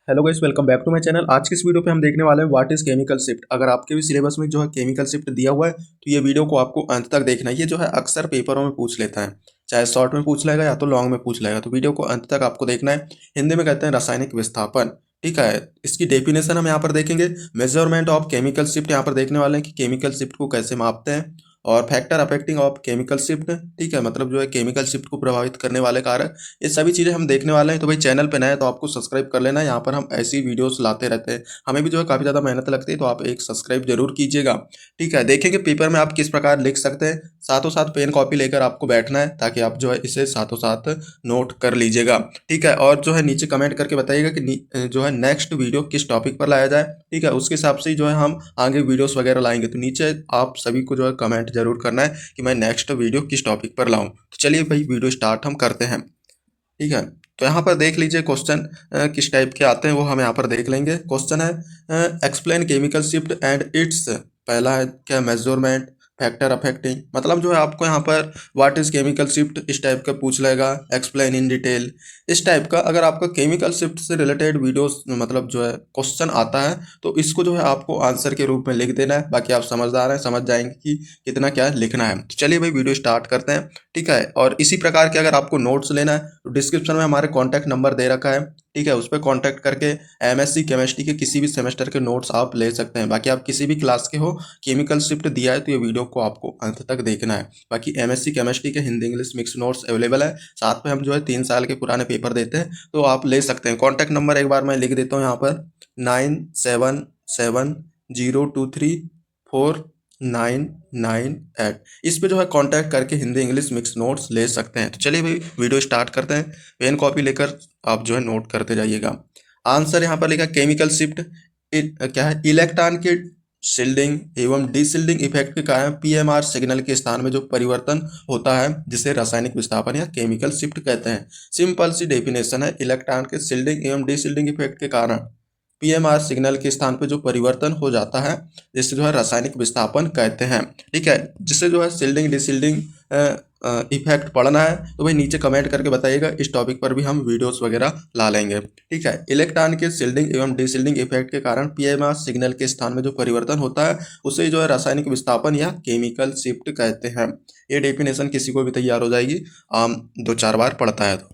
Hello guys, welcome back to my channel. आज की इस वीडियो पे हम देखने वाले हैं व्हाट इज केमिकल शिफ्ट। अगर आपके भी सिलेबस में जो है केमिकल शिफ्ट दिया हुआ है तो ये वीडियो को आपको अंत तक देखना है। ये जो है अक्सर पेपरों में पूछ लेता है, चाहे शॉर्ट में पूछ लेगा या तो लॉन्ग में पूछ लेगा, तो वीडियो को अंत तक आपको देखना है। हिंदी में कहते हैं रासायनिक विस्थापन। ठीक है, इसकी डेफिनेशन हम यहाँ पर देखेंगे। मेजरमेंट ऑफ केमिकल शिफ्ट यहाँ पर देखने वाले हैं कि केमिकल शिफ्ट को कैसे मापते हैं। और factor affecting of chemical shift, ठीक है, मतलब जो है केमिकल शिफ्ट को प्रभावित करने वाले कारक, ये सभी चीज़ें हम देखने वाले हैं। तो भाई चैनल पे नए हैं तो आपको सब्सक्राइब कर लेना है। यहाँ पर हम ऐसी वीडियोस लाते रहते हैं, हमें भी जो है काफ़ी ज़्यादा मेहनत लगती है, तो आप एक सब्सक्राइब जरूर कीजिएगा। ठीक है, देखेंगे पेपर में आप किस प्रकार लिख सकते हैं। साथों साथ पेन कॉपी लेकर आपको बैठना है ताकि आप जो है इसे साथों साथ नोट कर लीजिएगा। ठीक है, और जो है नीचे कमेंट करके बताइएगा कि जो है नेक्स्ट वीडियो किस टॉपिक पर लाया जाए। ठीक है, उसके हिसाब से ही जो है हम आगे वीडियोस वगैरह लाएंगे। तो नीचे आप सभी को जो है कमेंट जरूर करना है कि मैं नेक्स्ट वीडियो किस टॉपिक पर लाऊं। तो चलिए भाई वीडियो स्टार्ट हम करते हैं। ठीक है, तो यहाँ पर देख लीजिए क्वेश्चन किस टाइप के आते हैं वो हम यहाँ पर देख लेंगे। क्वेश्चन है explain chemical shift and it's. पहला है क्या, मेजरमेंट, फैक्टर अफेक्टिंग, मतलब जो है आपको यहाँ पर व्हाट इज केमिकल शिफ्ट इस टाइप का पूछ लेगा। एक्सप्लेन इन डिटेल, इस टाइप का अगर आपका केमिकल शिफ्ट से रिलेटेड वीडियोस मतलब जो है क्वेश्चन आता है तो इसको जो है आपको आंसर के रूप में लिख देना है। बाकी आप समझदार हैं, समझ जाएंगे कि कितना क्या लिखना है। तो चलिए भाई वीडियो स्टार्ट करते हैं। ठीक है, और इसी प्रकार के अगर आपको नोट्स लेना है तो डिस्क्रिप्शन में हमारे कॉन्टैक्ट नंबर दे रखा है। ठीक है, उस पर कॉन्टैक्ट करके एमएससी केमिस्ट्री के किसी भी सेमेस्टर के नोट्स आप ले सकते हैं। बाकी आप किसी भी क्लास के हो, केमिकल शिफ्ट दिया है तो ये वीडियो को आपको अंत तक देखना है। बाकी एमएससी केमिस्ट्री के Hindi English mix notes available है। साथ में हम जो है 3 साल के पुराने पेपर देते हैं, तो आप ले सकते हैं। कॉन्टैक्ट नंबर एक बार मैं लिख देता हूँ यहाँ पर, 9770234998। इस पे जो है कांटेक्ट करके हिंदी इंग्लिश मिक्स नोट्स ले सकते हैं। तो चलिए भाई वीडियो स्टार्ट करते हैं। पेन कॉपी लेकर आप जो है नोट करते जाइएगा। आंसर यहाँ पर लिखा केमिकल शिफ्ट क्या है, इलेक्ट्रॉन के शिल्डिंग एवं डिशिल्डिंग इफेक्ट के कारण पीएमआर सिग्नल के स्थान में जो परिवर्तन होता है जिसे रासायनिक विस्थापन या केमिकल शिफ्ट कहते हैं। सिंपल सी डेफिनेशन है, इलेक्ट्रॉन के शिल्डिंग एवं डिशिल्डिंग इफेक्ट के कारण पीएमआर सिग्नल के स्थान पे जो परिवर्तन हो जाता है जिससे जो है रासायनिक विस्थापन कहते हैं। ठीक है, जिससे जो है शिल्डिंग डिशिल्डिंग इफेक्ट पढ़ना है तो भाई नीचे कमेंट करके बताइएगा, इस टॉपिक पर भी हम वीडियोस वगैरह ला लेंगे। ठीक है, इलेक्ट्रॉन के शिल्डिंग एवं डिशिल्डिंग इफेक्ट के कारण पीएमआर सिग्नल के स्थान में जो परिवर्तन होता है उसे जो है रासायनिक विस्थापन या केमिकल शिफ्ट कहते हैं। ये डेफिनेशन किसी को भी तैयार हो जाएगी, आम 2-4 बार पढ़ता है तो।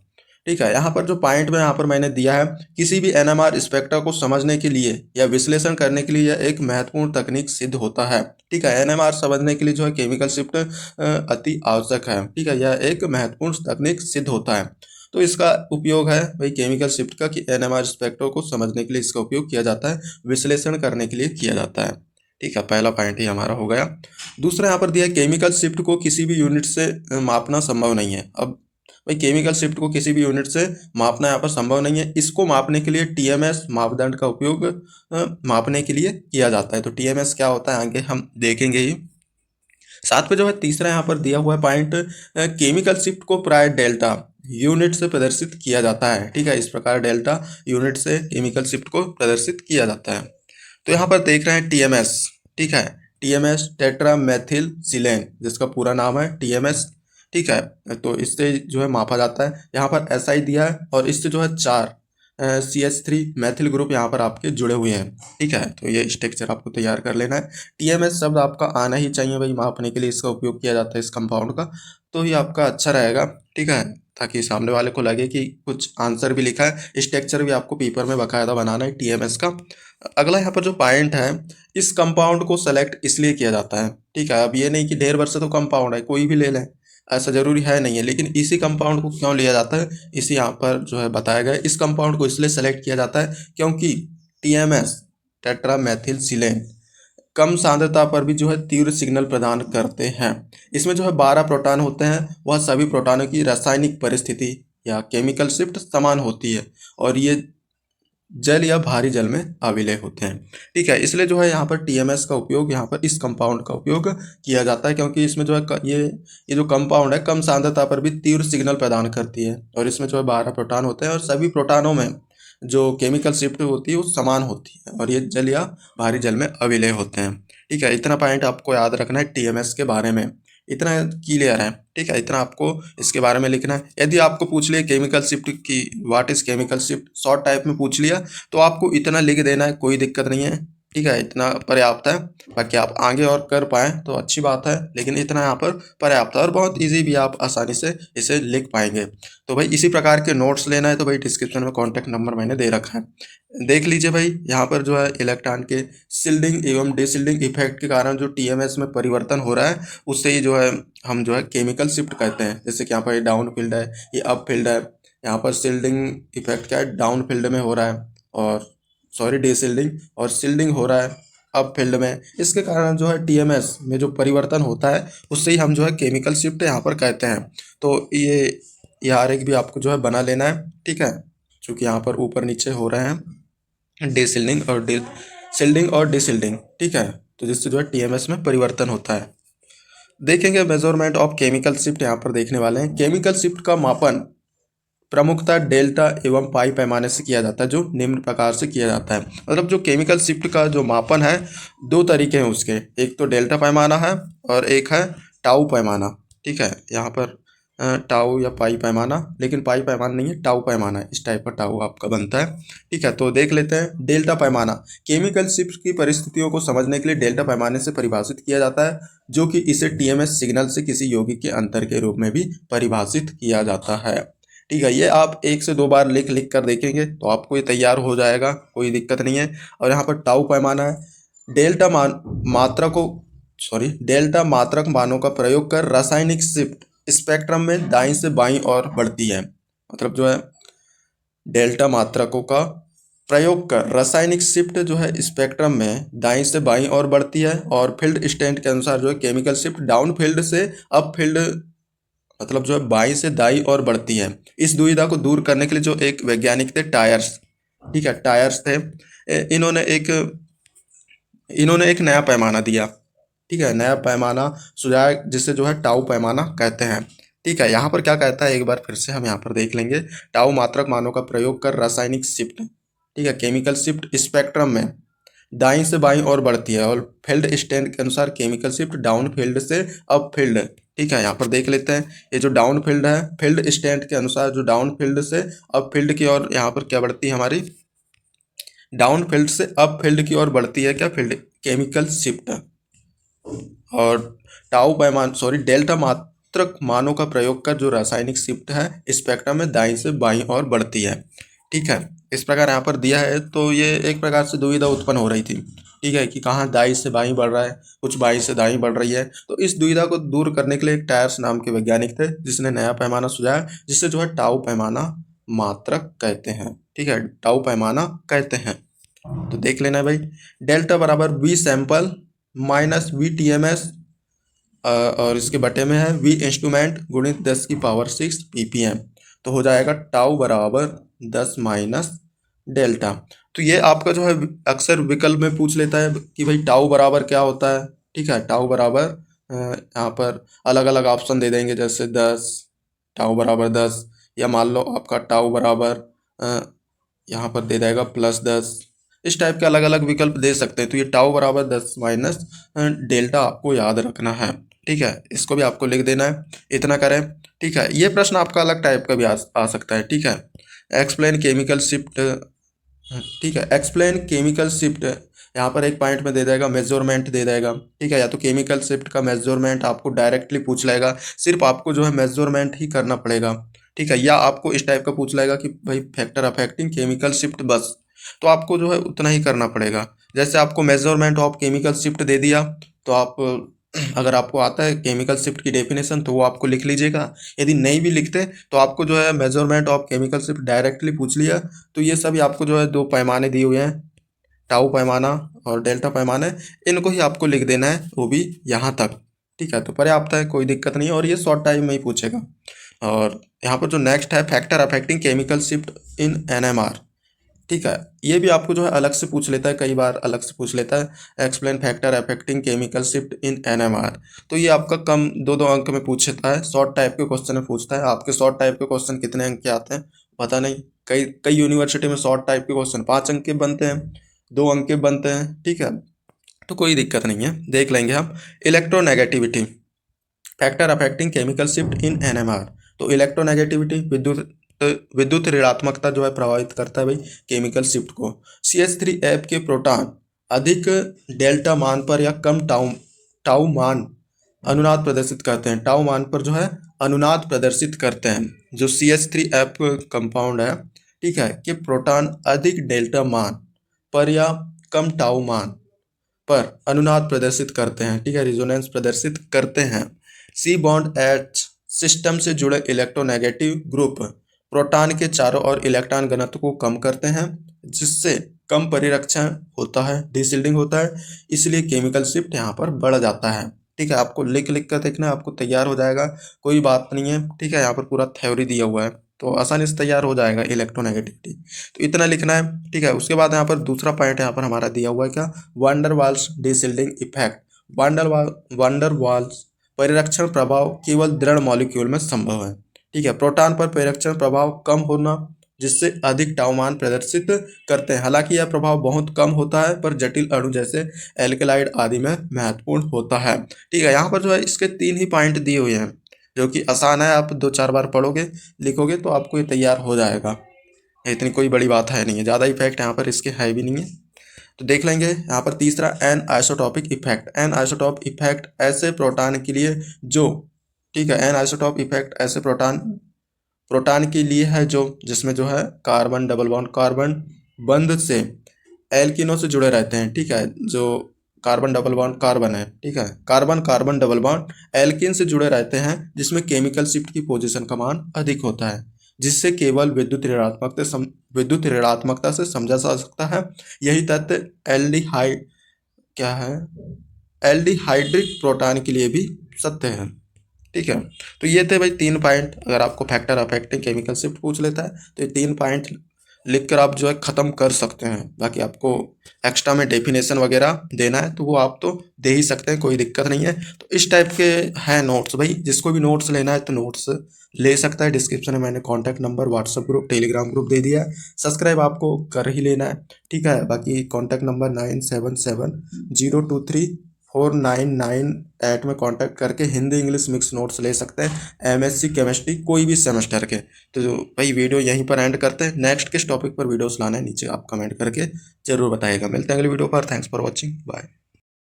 ठीक है, यहाँ पर जो पॉइंट में यहाँ पर मैंने दिया है, किसी भी एनएमआर स्पेक्ट्रा को समझने के लिए या विश्लेषण करने के लिए यह एक महत्वपूर्ण तकनीक सिद्ध होता है। ठीक है, एनएमआर समझने के लिए जो है केमिकल शिफ्ट अति आवश्यक है। ठीक है, यह एक महत्वपूर्ण तकनीक सिद्ध होता है। तो इसका उपयोग है भाई केमिकल शिफ्ट का कि एनएमआर स्पेक्ट्रा को समझने के लिए इसका उपयोग किया जाता है, विश्लेषण करने के लिए किया जाता है। ठीक है, पहला पॉइंट ही हमारा हो गया। दूसरा यहाँ पर दिया है केमिकल शिफ्ट को किसी भी यूनिट से मापना संभव नहीं है। अब भाई केमिकल शिफ्ट को किसी भी यूनिट से मापना यहाँ पर संभव नहीं है। इसको मापने के लिए टीएमएस मापदंड का उपयोग मापने के लिए किया जाता है। तो टीएमएस क्या होता है आगे हम देखेंगे ही। साथ में जो है तीसरा यहाँ पर दिया हुआ है पॉइंट, केमिकल शिफ्ट को प्राय डेल्टा यूनिट से प्रदर्शित किया जाता है। ठीक है, इस प्रकार डेल्टा यूनिट से केमिकल शिफ्ट को प्रदर्शित किया जाता है। तो यहाँ पर देख रहे हैं टीएमएस। ठीक है, टीएमएस टेट्रा मेथिल सिलेन, जिसका पूरा नाम है टीएमएस। ठीक है, तो इससे जो है मापा जाता है। यहाँ पर एसआई दिया है और इससे जो है 4 CH3 मैथिल ग्रुप यहाँ पर आपके जुड़े हुए हैं। ठीक है, तो ये स्ट्रक्चर आपको तैयार कर लेना है। टीएमएस शब्द आपका आना ही चाहिए भाई, मापने के लिए इसका उपयोग किया जाता है इस कंपाउंड का, तो ये आपका अच्छा रहेगा। ठीक है, ताकि सामने वाले को लगे कि कुछ आंसर भी लिखा है। स्ट्रक्चर भी आपको पेपर में बाकायदा बनाना है टीएमएस का। अगला यहाँ पर जो पॉइंट है, इस कंपाउंड को सेलेक्ट इसलिए किया जाता है। ठीक है, अब ये नहीं कि ढेर वर्ष तो कंपाउंड है कोई भी ले लें, ऐसा जरूरी है नहीं है, लेकिन इसी कंपाउंड को क्यों लिया जाता है इसी यहाँ पर जो है बताया गया है। इस कंपाउंड को इसलिए सेलेक्ट किया जाता है क्योंकि टीएमएस टेट्रामेथिल सिलेन कम सांद्रता पर भी जो है तीव्र सिग्नल प्रदान करते हैं। इसमें जो है 12 प्रोटॉन होते हैं, वह सभी प्रोटॉनों की रासायनिक परिस्थिति या केमिकल शिफ्ट समान होती है और ये जल या भारी जल में अविलय होते हैं। ठीक है, इसलिए जो है यहाँ पर टीएमएस का उपयोग यहाँ पर इस कंपाउंड का उपयोग किया जाता है क्योंकि इसमें जो है ये जो कंपाउंड है कम सांद्रता पर भी तीव्र सिग्नल प्रदान करती है और इसमें जो है 12 प्रोटॉन होते हैं और सभी प्रोटॉनों में जो केमिकल शिफ्ट होती है वो समान होती है और ये जल या भारी जल में अविलय होते हैं। ठीक है, इतना पॉइंट आपको याद रखना है टीएमएस के बारे में। इतना क्लियर है, ठीक है, इतना आपको इसके बारे में लिखना है। यदि आपको पूछ लिया केमिकल शिफ्ट की what is chemical shift, short type में पूछ लिया तो आपको इतना लिख देना है, कोई दिक्कत नहीं है, ठीक है, इतना पर्याप्त है। बाकी आप आगे और कर पाएँ तो अच्छी बात है, लेकिन इतना यहाँ पर पर्याप्त है और बहुत ईजी भी, आप आसानी से इसे लिख पाएंगे। तो भाई इसी प्रकार के नोट्स लेना है तो भाई डिस्क्रिप्शन में कॉन्टैक्ट नंबर मैंने दे रखा है, देख लीजिए भाई। यहाँ पर जो है इलेक्ट्रॉन के शिल्डिंग एवं डिशिल्डिंग इफेक्ट के कारण जो टीएमएस में परिवर्तन हो रहा है, उससे ही जो है हम जो है केमिकल शिफ्ट कहते हैं। जैसे कि यहाँ पर डाउन फील्ड है, ये अप फील्ड है, यहाँ पर शिल्डिंग इफेक्ट क्या है, डाउन फील्ड में हो रहा है, और सॉरी डिशिल्डिंग, और शिल्डिंग हो रहा है अप फील्ड में। इसके कारण जो है टीएमएस में जो परिवर्तन होता है उससे ही हम जो है केमिकल शिफ्ट यहाँ पर कहते हैं। तो ये आरेख भी आपको जो है बना लेना है, ठीक है, चूँकि यहाँ पर ऊपर नीचे हो रहे हैं डिशिल्डिंग और शिल्डिंग और डिशिल्डिंग, ठीक है, तो जिससे जो है टीएमएस में परिवर्तन होता है। देखेंगे मेजरमेंट ऑफ केमिकल शिफ्ट, यहाँ पर देखने वाले हैं। केमिकल शिफ्ट का मापन प्रमुखतः डेल्टा एवं पाई पैमाने से किया जाता है, जो निम्न प्रकार से किया जाता है। मतलब जो केमिकल शिफ्ट का जो मापन है, दो तरीके हैं उसके, एक तो डेल्टा पैमाना है और एक है टाउ पैमाना, ठीक है, यहाँ पर टाउ या पाई पैमाना, लेकिन पाई पैमाना नहीं है, टाउ पैमाना है, इस टाइप का टाउ आपका बनता है, ठीक है। तो देख लेते हैं डेल्टा पैमाना। केमिकल शिफ्ट की परिस्थितियों को समझने के लिए डेल्टा पैमाने से परिभाषित किया जाता है, जो कि इसे टीएमएस सिग्नल से किसी यौगिक के अंतर के रूप में भी परिभाषित किया जाता है, ठीक है। ये आप 1 से 2 बार लिख लिख कर देखेंगे तो आपको ये तैयार हो जाएगा, कोई दिक्कत नहीं है। और यहाँ पर टाउ पैमाना है, डेल्टा मात्रक मानों का प्रयोग कर रासायनिक शिफ्ट स्पेक्ट्रम में दाईं से बाईं ओर बढ़ती है। मतलब जो है डेल्टा मात्रकों का प्रयोग कर रासायनिक शिफ्ट जो है स्पेक्ट्रम में दाईं से बाईं ओर बढ़ती है, और फील्ड स्टेट के अनुसार जो है केमिकल शिफ्ट डाउन फील्ड से अप फील्ड, मतलब जो है बाईं से दाईं ओर बढ़ती है। इस दुविधा को दूर करने के लिए जो एक वैज्ञानिक थे टायर्स, ठीक है, टायर्स थे, इन्होंने एक नया पैमाना दिया, ठीक है, नया पैमाना सुझाया, जिसे जो है टाउ पैमाना कहते हैं, ठीक है। यहाँ पर क्या कहता है एक बार फिर से हम यहाँ पर देख लेंगे। टाउ मात्रक मानों का प्रयोग कर रासायनिक शिफ्ट, ठीक है, केमिकल शिफ्ट स्पेक्ट्रम में दाईं से बाईं ओर बढ़ती है, और फील्ड स्टेट के अनुसार केमिकल शिफ्ट डाउन फील्ड से अप फील्ड, ठीक है। यहाँ पर देख लेते हैं, ये जो डाउन फील्ड है, फील्ड स्टेट के अनुसार जो डाउन फील्ड से अप फील्ड की ओर यहाँ पर क्या बढ़ती है, हमारी डाउन फील्ड से अप फील्ड की ओर बढ़ती है, क्या फील्ड केमिकल शिफ्ट। और डेल्टा मात्रक मानों का प्रयोग कर जो रासायनिक शिफ्ट है स्पेक्ट्रम में दाईं से बाईं ओर बढ़ती है, ठीक है। इस प्रकार यहाँ पर दिया है, तो ये एक प्रकार से दुविधा उत्पन्न हो रही थी, ठीक है, कि कहाँ दाईं से बाईं बढ़ रहा है, कुछ बाईं से दाईं बढ़ रही है। तो इस दुविधा को दूर करने के लिए एक टायर्स नाम के वैज्ञानिक थे, जिसने नया पैमाना सुझाया, जिससे जो है टाउ पैमाना मात्रक कहते हैं, ठीक है, टाउ पैमाना कहते हैं। तो देख लेना भाई, डेल्टा बराबर V sample minus V TMS, और इसके बटे में है वी इंस्ट्रूमेंट गुणित 10⁶ ppm, तो हो जाएगा टाउ बराबर 10 माइनस डेल्टा। तो ये आपका जो है अक्सर विकल्प में पूछ लेता है कि भाई टाउ बराबर क्या होता है, ठीक है। टाउ बराबर यहाँ पर अलग अलग ऑप्शन दे देंगे, जैसे 10, टाउ बराबर 10, या मान लो आपका टाउ बराबर यहाँ पर दे देगा +10, इस टाइप के अलग अलग विकल्प दे सकते हैं। तो ये टाउ बराबर 10 माइनस डेल्टा आपको याद रखना है, ठीक है, इसको भी आपको लिख देना है, इतना करें, ठीक है। ये प्रश्न आपका अलग टाइप का भी आ सकता है, ठीक है। एक्सप्लेन केमिकल शिफ्ट, ठीक है, एक्सप्लेन केमिकल शिफ्ट, यहाँ पर एक पॉइंट में दे देगा मेजरमेंट दे देगा, ठीक है, या तो केमिकल शिफ्ट का मेजरमेंट आपको डायरेक्टली पूछ लेगा, सिर्फ आपको जो है मेजरमेंट ही करना पड़ेगा, ठीक है, या आपको इस टाइप का पूछ लेगा कि भाई फैक्टर अफेक्टिंग केमिकल शिफ्ट बस, तो आपको जो है उतना ही करना पड़ेगा। जैसे आपको मेजरमेंट ऑफ केमिकल शिफ्ट दे दिया, तो आप अगर आपको आता है केमिकल शिफ्ट की डेफिनेशन तो वो आपको लिख लीजिएगा, यदि नहीं भी लिखते तो आपको जो है measurement of chemical shift directly पूछ लिया, तो ये सभी आपको जो है 2 पैमाने दिए हुए हैं, टाउ पैमाना और डेल्टा पैमाने, इनको ही आपको लिख देना है, वो भी यहाँ तक, ठीक है। तो पर्याप्त है, कोई दिक्कत नहीं है, और ये शॉर्ट टाइम में ही पूछेगा। और यहाँ पर जो नेक्स्ट है factor affecting chemical shift in NMR, ठीक है, ये भी आपको जो है अलग से पूछ लेता है, कई बार अलग से पूछ लेता है, explain factor affecting chemical shift in NMR. तो ये आपका कम 2-2 अंक में पूछता है, शॉर्ट टाइप के क्वेश्चन में पूछता है। आपके शॉर्ट टाइप के क्वेश्चन कितने अंक के आते हैं पता नहीं, कई यूनिवर्सिटी में शॉर्ट टाइप के क्वेश्चन 5 अंक के बनते हैं, 2 अंक के बनते हैं, ठीक है, तो कोई दिक्कत नहीं है, देख लेंगे हम। Electronegativity, factor affecting chemical shift in NMR, तो इलेक्ट्रोनेगेटिविटी विद्युत ऋणात्मकता जो है प्रभावित करता है भाई केमिकल शिफ्ट को। CH3 के प्रोटॉन अधिक डेल्टा मान पर या कम टाउ मान अनुनाद प्रदर्शित करते हैं, टाउ मान पर जो है अनुनाद प्रदर्शित करते हैं। जो CH3 कंपाउंड है, ठीक है, कि प्रोटॉन अधिक डेल्टा मान पर या कम टाउ मान पर अनुनाद प्रदर्शित करते हैं, ठीक है, रिजोनेंस प्रदर्शित करते हैं। C बॉन्ड H सिस्टम से जुड़े इलेक्ट्रोनेगेटिव ग्रुप प्रोटॉन के चारों ओर इलेक्ट्रॉन घनत्व को कम करते हैं, जिससे कम परिरक्षण होता है, डिसिल्डिंग होता है, इसलिए केमिकल शिफ्ट यहाँ पर बढ़ जाता है। ठीक है, आपको लिख कर देखना, आपको तैयार हो जाएगा, कोई बात नहीं है। ठीक है, यहाँ पर पूरा थ्योरी दिया हुआ है तो आसानी से तैयार हो जाएगा इलेक्ट्रोनेगेटिविटी, तो इतना लिखना है। ठीक है, उसके बाद यहाँ पर दूसरा पॉइंट यहाँ पर हमारा दिया हुआ है क्या, वान डर वाल्स डिसिल्डिंग इफेक्ट। वान डर वाल्स परिरक्षण प्रभाव केवल दृढ़ मॉलिक्यूल में संभव है। ठीक है, प्रोटॉन पर परिरक्षण प्रभाव कम होना जिससे अधिक टाउ मान प्रदर्शित करते हैं। हालांकि यह प्रभाव बहुत कम होता है पर जटिल अणु जैसे एल्केलाइड आदि में महत्वपूर्ण होता है। ठीक है, यहाँ पर जो है इसके 3 ही पॉइंट दिए हुए हैं जो कि आसान है, आप 2-4 बार पढ़ोगे लिखोगे तो आपको ये तैयार हो जाएगा, इतनी कोई बड़ी बात है नहीं है, ज़्यादा इफेक्ट यहाँ पर इसके है भी नहीं है। तो देख लेंगे यहाँ पर तीसरा N isotopic effect. N isotope effect ऐसे प्रोटॉन के लिए जो, ठीक है, एन आइसोटॉप इफेक्ट ऐसे प्रोटॉन के लिए है जो जिसमें जो है कार्बन डबल बॉन्ड कार्बन बंध से एल्किनो से जुड़े रहते हैं। ठीक है, जो कार्बन डबल बॉन्ड कार्बन है, ठीक है, कार्बन डबल बॉन्ड एल्किन से जुड़े रहते हैं, जिसमें केमिकल शिफ्ट की पोजीशन का मान अधिक होता है, जिससे केवल विद्युत ऋणात्मकता से समझा जा सकता है। यही तथ्य एल्डिहाइड्रिक प्रोटॉन के लिए भी सत्य है। ठीक है, तो ये थे भाई 3 पॉइंट। अगर आपको फैक्टर अफेक्टिंग केमिकल शिफ्ट पूछ लेता है तो ये 3 पॉइंट लिखकर आप जो है ख़त्म कर सकते हैं। बाकी आपको एक्स्ट्रा में डेफिनेशन वगैरह देना है तो वो आप तो दे ही सकते हैं, कोई दिक्कत नहीं है। तो इस टाइप के हैं नोट्स भाई, जिसको भी नोट्स लेना है तो नोट्स ले सकता है। डिस्क्रिप्शन में मैंने contact number, WhatsApp group, Telegram group दे दिया है। सब्सक्राइब आपको कर ही लेना है। ठीक है, बाकी कॉन्टैक्ट नंबर 9770234998 में कांटेक्ट करके हिंदी इंग्लिश मिक्स नोट्स ले सकते हैं, MSc केमिस्ट्री कोई भी सेमेस्टर के। तो भाई वीडियो यहीं पर एंड करते हैं। नेक्स्ट किस टॉपिक पर वीडियोस लाना है नीचे आप कमेंट करके जरूर बताइएगा। मिलते हैं अगली वीडियो पर। Thanks for watching, bye.